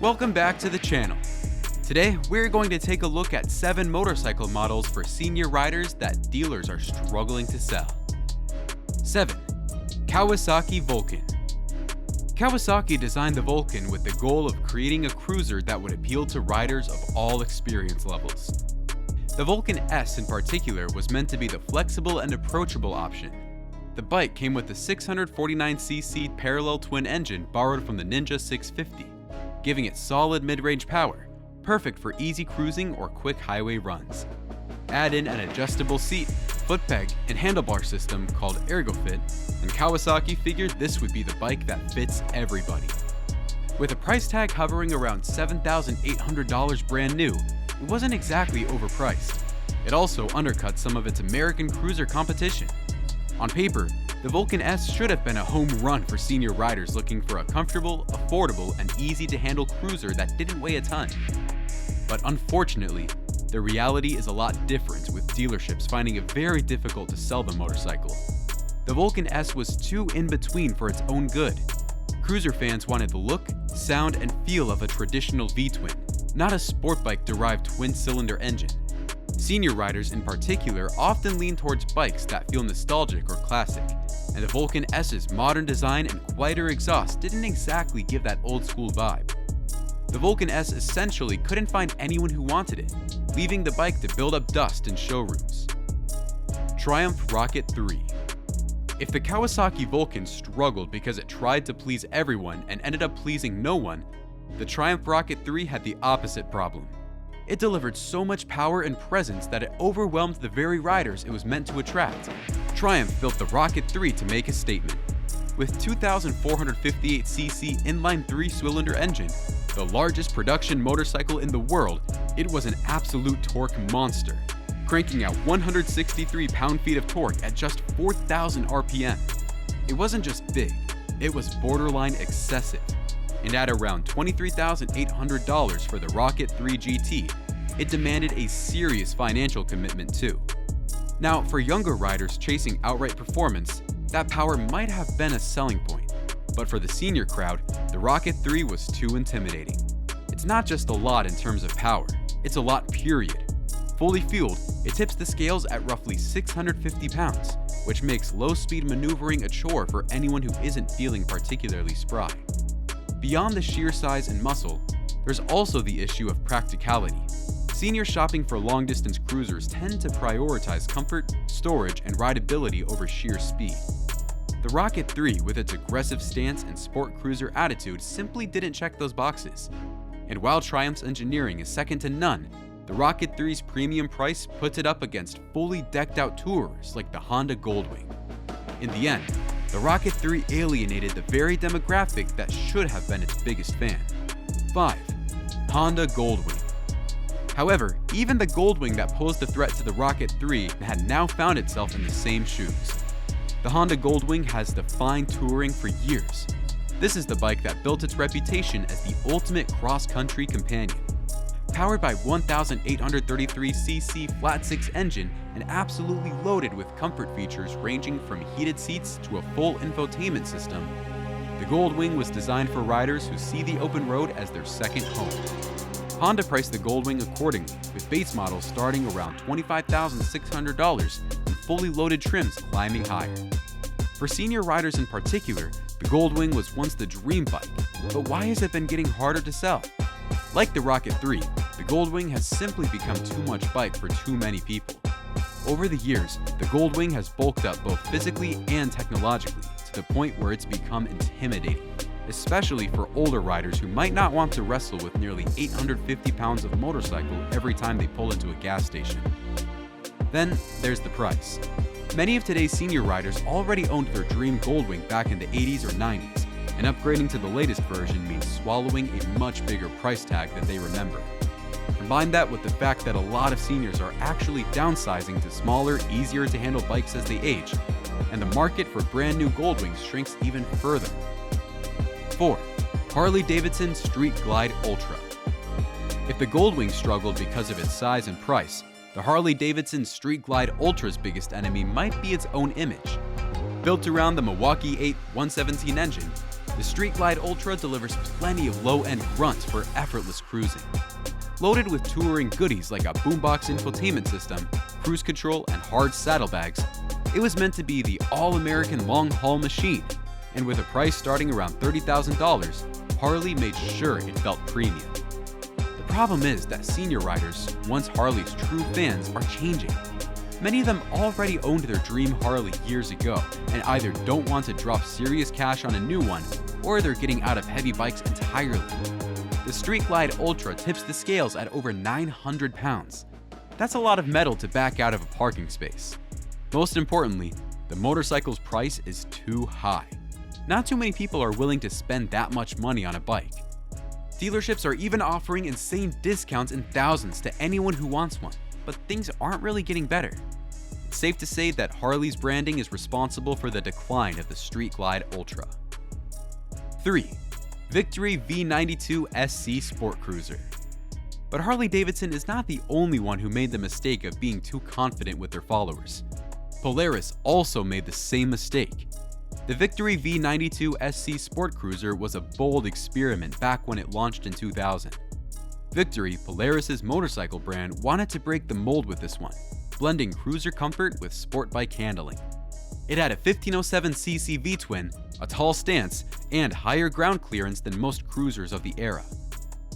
Welcome back to the channel. Today, we're going to take a look at 7 motorcycle models for senior riders that dealers are struggling to sell. 7. Kawasaki Vulcan. Kawasaki designed the Vulcan with the goal of creating a cruiser that would appeal to riders of all experience levels. The Vulcan S in particular was meant to be the flexible and approachable option. The bike came with a 649cc parallel twin engine borrowed from the Ninja 650, giving it solid mid-range power, perfect for easy cruising or quick highway runs. Add in an adjustable seat, foot peg, and handlebar system called ErgoFit, and Kawasaki figured this would be the bike that fits everybody. With a price tag hovering around $7,800 brand new, it wasn't exactly overpriced. It also undercut some of its American cruiser competition. On paper, the Vulcan S should have been a home run for senior riders looking for a comfortable, affordable, and easy-to-handle cruiser that didn't weigh a ton. But unfortunately, the reality is a lot different, with dealerships finding it very difficult to sell the motorcycle. The Vulcan S was too in-between for its own good. Cruiser fans wanted the look, sound, and feel of a traditional V-twin, not a sport bike-derived twin-cylinder engine. Senior riders in particular often lean towards bikes that feel nostalgic or classic, and the Vulcan S's modern design and quieter exhaust didn't exactly give that old-school vibe. The Vulcan S essentially couldn't find anyone who wanted it, leaving the bike to build up dust in showrooms. Triumph Rocket 3. If the Kawasaki Vulcan struggled because it tried to please everyone and ended up pleasing no one, the Triumph Rocket 3 had the opposite problem. It delivered so much power and presence that it overwhelmed the very riders it was meant to attract. Triumph built the Rocket 3 to make a statement. With 2,458cc inline 3-cylinder engine, the largest production motorcycle in the world, it was an absolute torque monster, cranking out 163 pound-feet of torque at just 4,000 RPM. It wasn't just big, it was borderline excessive. And at around $23,800 for the Rocket 3 GT, it demanded a serious financial commitment too. Now, for younger riders chasing outright performance, that power might have been a selling point, but for the senior crowd, the Rocket 3 was too intimidating. It's not just a lot in terms of power, it's a lot period. Fully fueled, it tips the scales at roughly 650 pounds, which makes low-speed maneuvering a chore for anyone who isn't feeling particularly spry. Beyond the sheer size and muscle, there's also the issue of practicality. Seniors shopping for long-distance cruisers tend to prioritize comfort, storage, and rideability over sheer speed. The Rocket 3, with its aggressive stance and SportCruiser attitude, simply didn't check those boxes. And while Triumph's engineering is second to none, the Rocket 3's premium price puts it up against fully decked-out tourers like the Honda Goldwing. In the end, the Rocket 3 alienated the very demographic that should have been its biggest fan. 5. Honda Goldwing. However, even the Goldwing that posed a threat to the Rocket 3 had now found itself in the same shoes. The Honda Goldwing has defined touring for years. This is the bike that built its reputation as the ultimate cross-country companion. Powered by 1,833cc flat-six engine and absolutely loaded with comfort features ranging from heated seats to a full infotainment system, the Goldwing was designed for riders who see the open road as their second home. Honda priced the Goldwing accordingly, with base models starting around $25,600 and fully loaded trims climbing higher. For senior riders in particular, the Goldwing was once the dream bike, but why has it been getting harder to sell? Like the Rocket 3, the Goldwing has simply become too much bike for too many people. Over the years, the Goldwing has bulked up both physically and technologically to the point where it's become intimidating, especially for older riders who might not want to wrestle with nearly 850 pounds of motorcycle every time they pull into a gas station. Then there's the price. Many of today's senior riders already owned their dream Goldwing back in the 80s or 90s, and upgrading to the latest version means swallowing a much bigger price tag than they remember. Combine that with the fact that a lot of seniors are actually downsizing to smaller, easier-to-handle bikes as they age, and the market for brand new Goldwings shrinks even further. 4. Harley-Davidson Street Glide Ultra. If the Goldwing struggled because of its size and price, the Harley-Davidson Street Glide Ultra's biggest enemy might be its own image. Built around the Milwaukee 8 117 engine, The Street Glide Ultra delivers plenty of low-end grunts for effortless cruising. Loaded with touring goodies like a boombox infotainment system, cruise control, and hard saddlebags, it was meant to be the all-American long-haul machine, and with a price starting around $30,000, Harley made sure it felt premium. The problem is that senior riders, once Harley's true fans, are changing. Many of them already owned their dream Harley years ago and either don't want to drop serious cash on a new one, or they're getting out of heavy bikes entirely. The Street Glide Ultra tips the scales at over 900 pounds. That's a lot of metal to back out of a parking space. Most importantly, the motorcycle's price is too high. Not too many people are willing to spend that much money on a bike. Dealerships are even offering insane discounts in thousands to anyone who wants one, but things aren't really getting better. It's safe to say that Harley's branding is responsible for the decline of the Street Glide Ultra. 3. Victory V92 SC SportCruiser. But Harley-Davidson is not the only one who made the mistake of being too confident with their followers. Polaris also made the same mistake. The Victory V92 SC SportCruiser was a bold experiment back when it launched in 2000. Victory, Polaris's motorcycle brand, wanted to break the mold with this one, blending cruiser comfort with sport bike handling. It had a 1507cc V-twin, a tall stance, and higher ground clearance than most cruisers of the era.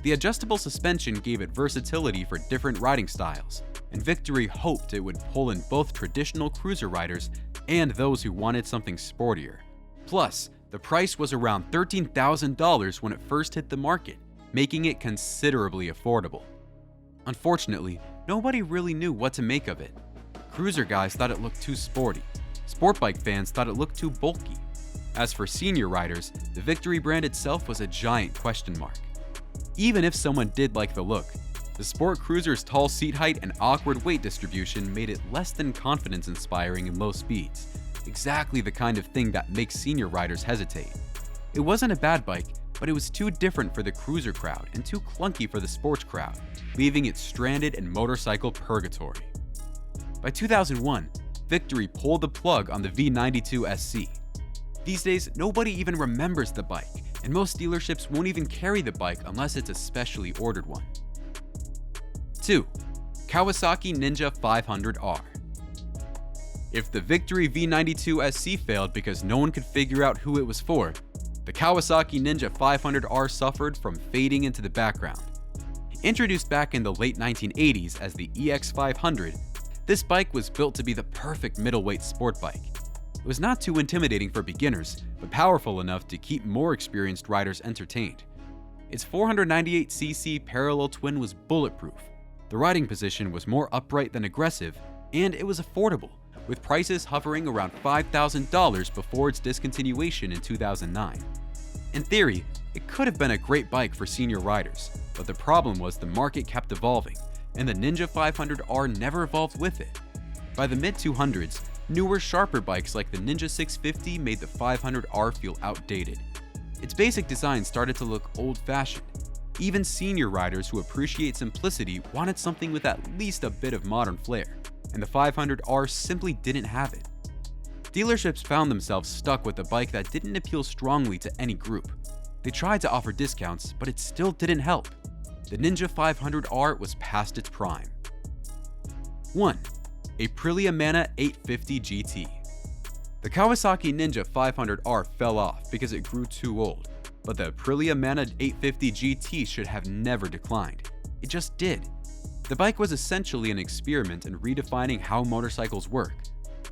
The adjustable suspension gave it versatility for different riding styles, and Victory hoped it would pull in both traditional cruiser riders and those who wanted something sportier. Plus, the price was around $13,000 when it first hit the market, making it considerably affordable. Unfortunately, nobody really knew what to make of it. Cruiser guys thought it looked too sporty. Sport bike fans thought it looked too bulky. As for senior riders, the Victory brand itself was a giant question mark. Even if someone did like the look, the SportCruiser's tall seat height and awkward weight distribution made it less than confidence-inspiring in low speeds, exactly the kind of thing that makes senior riders hesitate. It wasn't a bad bike, but it was too different for the cruiser crowd and too clunky for the sports crowd, leaving it stranded in motorcycle purgatory. By 2001, Victory pulled the plug on the V92 SC. These days, nobody even remembers the bike, and most dealerships won't even carry the bike unless it's a specially ordered one. 2. Kawasaki Ninja 500R. If the Victory V92 SC failed because no one could figure out who it was for, the Kawasaki Ninja 500R suffered from fading into the background. Introduced back in the late 1980s as the EX500, this bike was built to be the perfect middleweight sport bike. It was not too intimidating for beginners, but powerful enough to keep more experienced riders entertained. Its 498cc parallel twin was bulletproof. The riding position was more upright than aggressive, and it was affordable, with prices hovering around $5,000 before its discontinuation in 2009. In theory, it could have been a great bike for senior riders, but the problem was the market kept evolving, and the Ninja 500R never evolved with it. By the mid-200s, newer, sharper bikes like the Ninja 650 made the 500R feel outdated. Its basic design started to look old-fashioned. Even senior riders who appreciate simplicity wanted something with at least a bit of modern flair, and the 500R simply didn't have it. Dealerships found themselves stuck with a bike that didn't appeal strongly to any group. They tried to offer discounts, but it still didn't help. The Ninja 500R was past its prime. 1. Aprilia Mana 850 GT. The Kawasaki Ninja 500R fell off because it grew too old, but the Aprilia Mana 850 GT should have never declined. It just did. The bike was essentially an experiment in redefining how motorcycles work.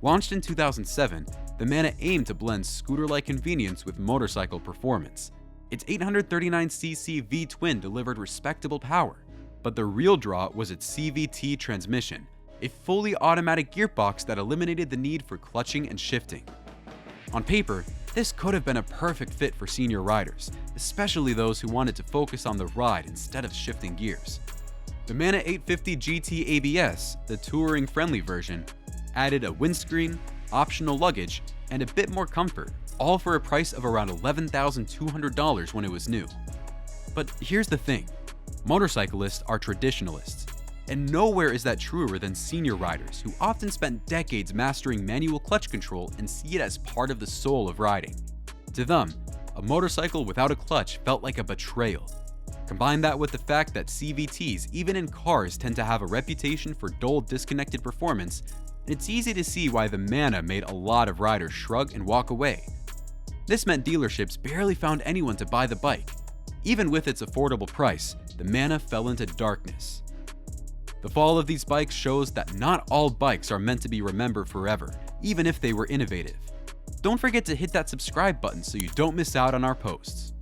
Launched in 2007, the Mana aimed to blend scooter-like convenience with motorcycle performance. Its 839cc V-twin delivered respectable power, but the real draw was its CVT transmission, a fully automatic gearbox that eliminated the need for clutching and shifting. On paper, this could have been a perfect fit for senior riders, especially those who wanted to focus on the ride instead of shifting gears. The Mana 850 GT ABS, the touring-friendly version, added a windscreen, optional luggage, and a bit more comfort, all for a price of around $11,200 when it was new. But here's the thing, motorcyclists are traditionalists, and nowhere is that truer than senior riders who often spent decades mastering manual clutch control and see it as part of the soul of riding. To them, A motorcycle without a clutch felt like a betrayal. Combine that with the fact that CVTs, even in cars, tend to have a reputation for dull, disconnected performance, and it's easy to see why the Mana made a lot of riders shrug and walk away. This meant dealerships barely found anyone to buy the bike. Even with its affordable price, the Mana fell into darkness. The fall of these bikes shows that not all bikes are meant to be remembered forever, even if they were innovative. Don't forget to hit that subscribe button so you don't miss out on our posts.